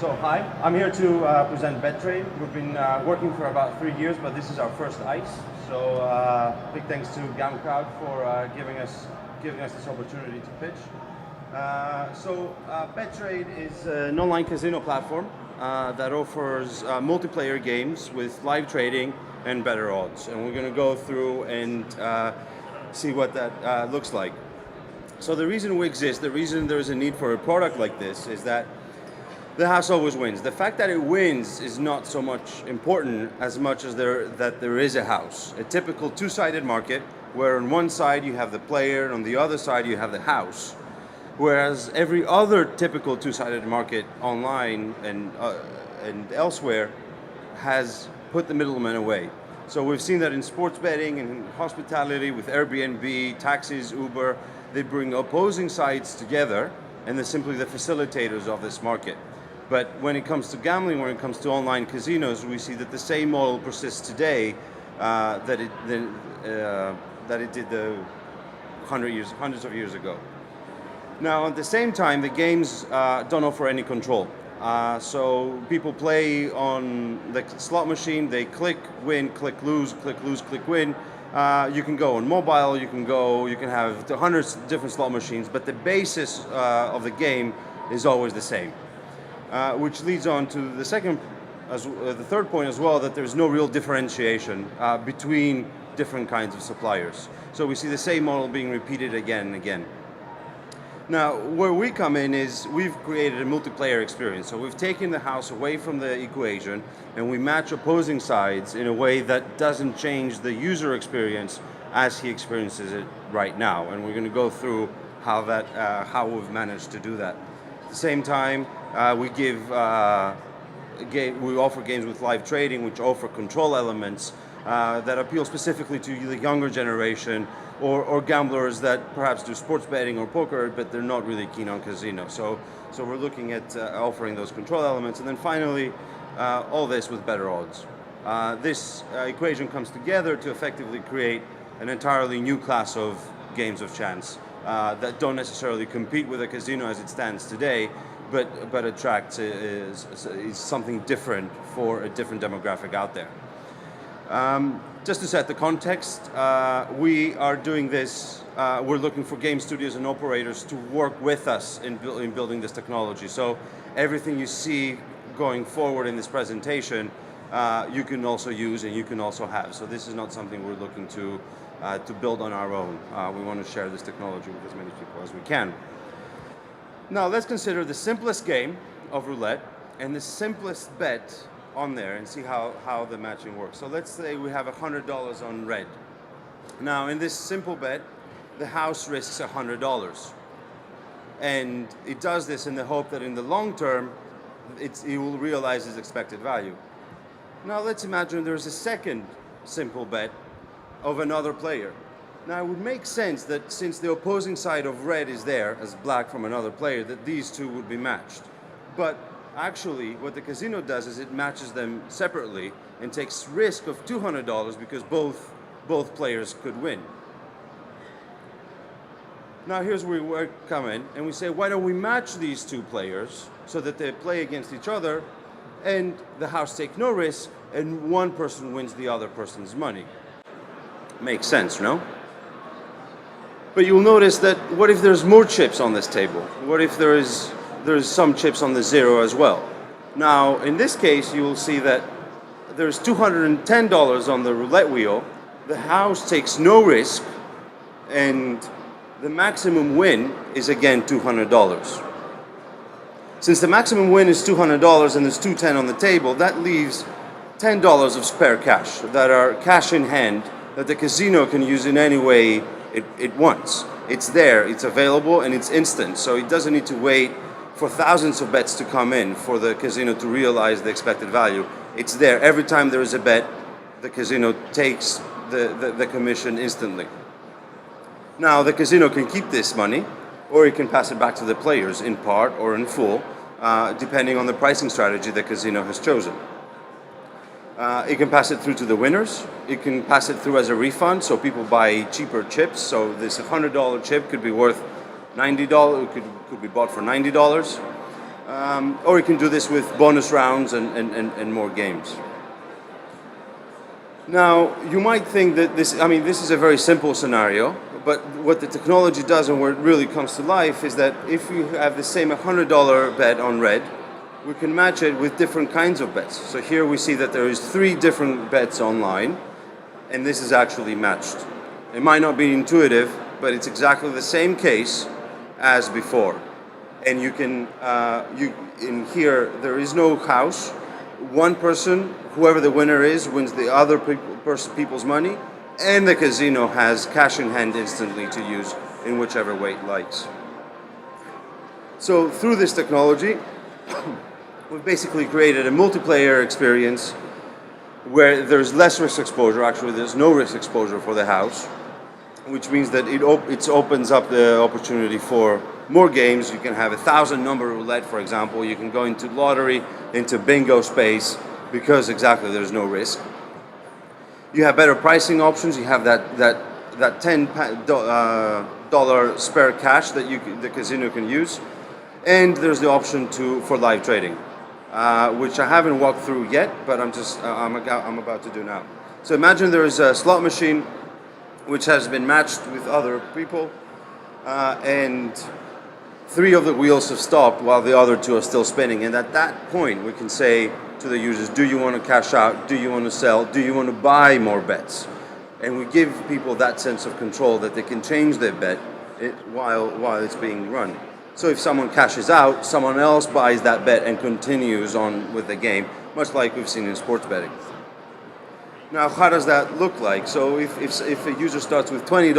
So hi, I'm here to present BetTrade. We've been working for about 3 years, but this is our first ICE. So big thanks to GamCrowd for giving us this opportunity to pitch. BetTrade is an online casino platform that offers multiplayer games with live trading and better odds. And we're going to go through and see what that looks like. So the reason we exist, the reason there is a need for a product like this is that the house always wins. The fact that it wins is not so much important as much as there is a house. A typical two-sided market where on one side you have the player and on the other side you have the house. Whereas every other typical two-sided market online and elsewhere has put the middleman away. So we've seen that in sports betting and hospitality with Airbnb, taxis, Uber, they bring opposing sides together and they're simply the facilitators of this market. But when it comes to gambling, when it comes to online casinos, we see that the same model persists today that it did hundreds of years ago. Now, at the same time, the games don't offer any control. So people play on the slot machine, they click, win, click, lose, click, win. You can go on mobile, you can have hundreds of different slot machines, but the basis of the game is always the same. Which leads on to the third point as well, that there's no real differentiation between different kinds of suppliers. So we see the same model being repeated again and again. Now, where we come in is we've created a multiplayer experience. So we've taken the house away from the equation and we match opposing sides in a way that doesn't change the user experience as he experiences it right now. And we're going to go through how we've managed to do that. At the same time, we offer games with live trading, which offer control elements that appeal specifically to the younger generation or gamblers that perhaps do sports betting or poker, but they're not really keen on casino. So we're looking at offering those control elements. And then finally, all this with better odds. This equation comes together to effectively create an entirely new class of games of chance that don't necessarily compete with a casino as it stands today, but attracts is something different for a different demographic out there. Just to set the context, we are doing this, we're looking for game studios and operators to work with us in building this technology. So everything you see going forward in this presentation, you can also use and you can also have. So this is not something we're looking to build on our own. We want to share this technology with as many people as we can. Now let's consider the simplest game of roulette and the simplest bet on there and see how the matching works. So let's say we have $100 on red. Now in this simple bet, the house risks $100. And it does this in the hope that in the long term, it will realize its expected value. Now let's imagine there's a second simple bet of another player. Now it would make sense that since the opposing side of red is there as black from another player, that these two would be matched. But actually what the casino does is it matches them separately and takes risk of $200 because both players could win. Now here's where we come in and we say, why don't we match these two players so that they play against each other and the house takes no risk and one person wins the other person's money. Makes sense, no? But you'll notice that what if there's more chips on this table? What if there's some chips on the zero as well? Now, in this case, you will see that there's $210 on the roulette wheel. The house takes no risk, and the maximum win is again $200. Since the maximum win is $200 and there's $210 on the table, that leaves $10 of spare cash that are cash in hand that the casino can use in any way it wants. It's there, it's available, and it's instant. So it doesn't need to wait for thousands of bets to come in for the casino to realize the expected value. It's there. Every time there is a bet, the casino takes the commission instantly. Now, the casino can keep this money, or it can pass it back to the players in part or in full, depending on the pricing strategy the casino has chosen. It can pass it through to the winners. It can pass it through as a refund, so people buy cheaper chips. So this $100 chip could be worth $90. It could be bought for $90. or you can do this with bonus rounds and more games. Now, you might think that this is a very simple scenario, but what the technology does and where it really comes to life is that if you have the same $100 bet on red, we can match it with different kinds of bets. So here we see that there is 3 different bets online, and this is actually matched. It might not be intuitive, but it's exactly the same case as before. And you can, in here, there is no house. One person, whoever the winner is, wins the other people's money, and the casino has cash in hand instantly to use in whichever way it likes. So through this technology, we've basically created a multiplayer experience where there's less risk exposure. Actually, there's no risk exposure for the house, which means that it opens up the opportunity for more games. You can have 1,000 number roulette, for example. You can go into lottery, into bingo space, because exactly there's no risk. You have better pricing options. You have that $10 spare cash that the casino can use, and there's the option for live trading, which I haven't walked through yet, but I'm about to do now. So imagine there is a slot machine which has been matched with other people, and 3 of the wheels have stopped while the other 2 are still spinning. And at that point, we can say to the users, do you want to cash out? Do you want to sell? Do you want to buy more bets? And we give people that sense of control that they can change their bet while it's being run. So if someone cashes out, someone else buys that bet and continues on with the game, much like we've seen in sports betting. Now, how does that look like? So if a user starts with $20,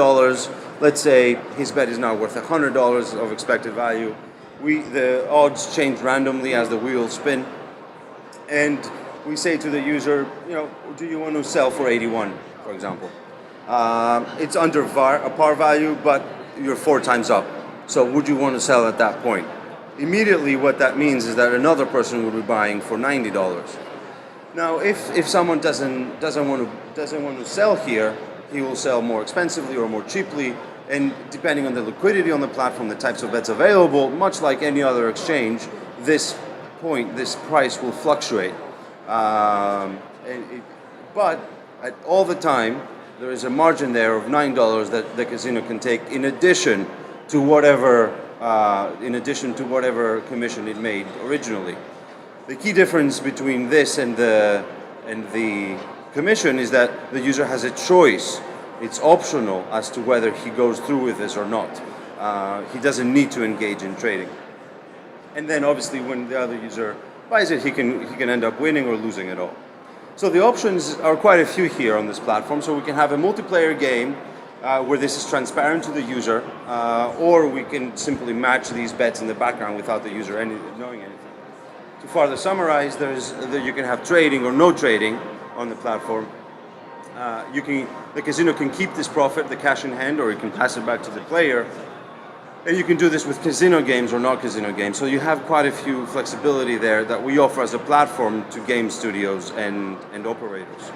let's say his bet is now worth $100 of expected value, the odds change randomly as the wheels spin, and we say to the user, do you want to sell for 81, for example? It's under a par value, but you're 4 times up. So would you want to sell at that point? Immediately, what that means is that another person will be buying for $90. Now, if someone doesn't want to sell here, he will sell more expensively or more cheaply, and depending on the liquidity on the platform, the types of bets available, much like any other exchange, this price will fluctuate. But at all the time, there is a margin there of $9 that the casino can take in addition to whatever commission it made originally. The key difference between this and the commission is that the user has a choice. It's optional as to whether he goes through with this or not. He doesn't need to engage in trading. And then obviously when the other user buys it, he can end up winning or losing it all. So the options are quite a few here on this platform. So we can have a multiplayer game where this is transparent to the user, or we can simply match these bets in the background without the user knowing anything. To further summarize, you can have trading or no trading on the platform. The casino can keep this profit, the cash in hand, or you can pass it back to the player. And you can do this with casino games or not casino games. So you have quite a few flexibility there that we offer as a platform to game studios and operators.